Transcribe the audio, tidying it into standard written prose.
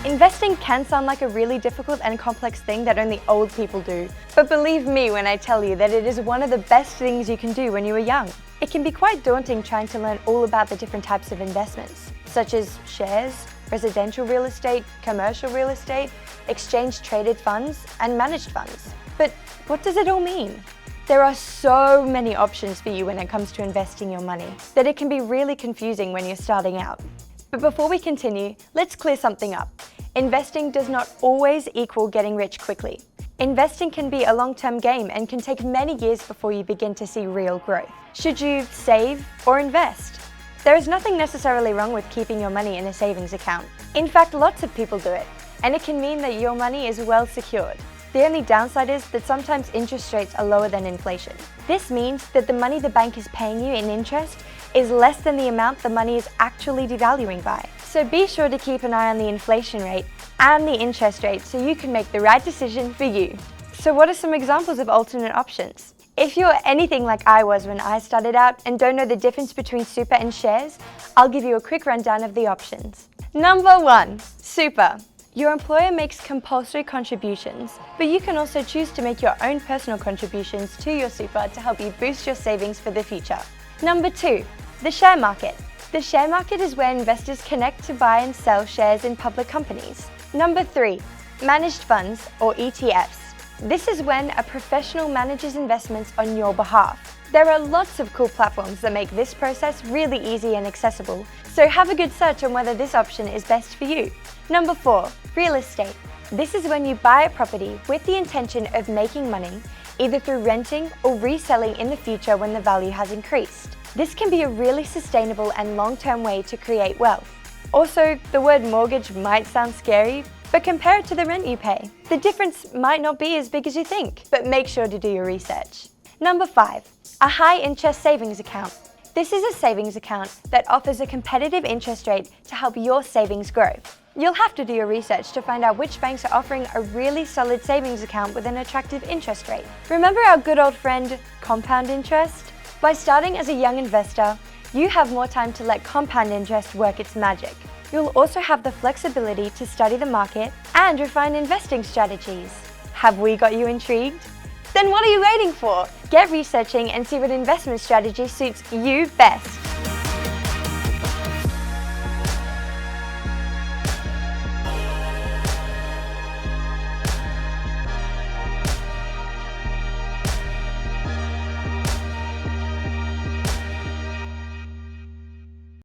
Investing can sound like a really difficult and complex thing that only old people do, but believe me when I tell you that it is one of the best things you can do when you are young. It can be quite daunting trying to learn all about the different types of investments, such as shares, residential real estate, commercial real estate, exchange-traded funds, and managed funds. But what does it all mean? There are so many options for you when it comes to investing your money that it can be really confusing when you're starting out. But before we continue, let's clear something up. Investing does not always equal getting rich quickly. Investing can be a long-term game and can take many years before you begin to see real growth. Should you save or invest? There is nothing necessarily wrong with keeping your money in a savings account. In fact, lots of people do it, and it can mean that your money is well secured. The only downside is that sometimes interest rates are lower than inflation. This means that the money the bank is paying you in interest is less than the amount the money is actually devaluing by. So be sure to keep an eye on the inflation rate and the interest rate so you can make the right decision for you. So what are some examples of alternate options? If you're anything like I was when I started out and don't know the difference between super and shares, I'll give you a quick rundown of the options. Number 1, super. Your employer makes compulsory contributions, but you can also choose to make your own personal contributions to your super to help you boost your savings for the future. Number 2, the share market. The share market is where investors connect to buy and sell shares in public companies. Number 3, managed funds or ETFs. This is when a professional manages investments on your behalf. There are lots of cool platforms that make this process really easy and accessible, so have a good search on whether this option is best for you. Number 4, real estate. This is when you buy a property with the intention of making money, either through renting or reselling in the future when the value has increased. This can be a really sustainable and long-term way to create wealth. Also, the word mortgage might sound scary, but compare it to the rent you pay. The difference might not be as big as you think, but make sure to do your research. Number 5, a high-interest savings account. This is a savings account that offers a competitive interest rate to help your savings grow. You'll have to do your research to find out which banks are offering a really solid savings account with an attractive interest rate. Remember our good old friend, compound interest? By starting as a young investor, you have more time to let compound interest work its magic. You'll also have the flexibility to study the market and refine investing strategies. Have we got you intrigued? Then what are you waiting for? Get researching and see what investment strategy suits you best.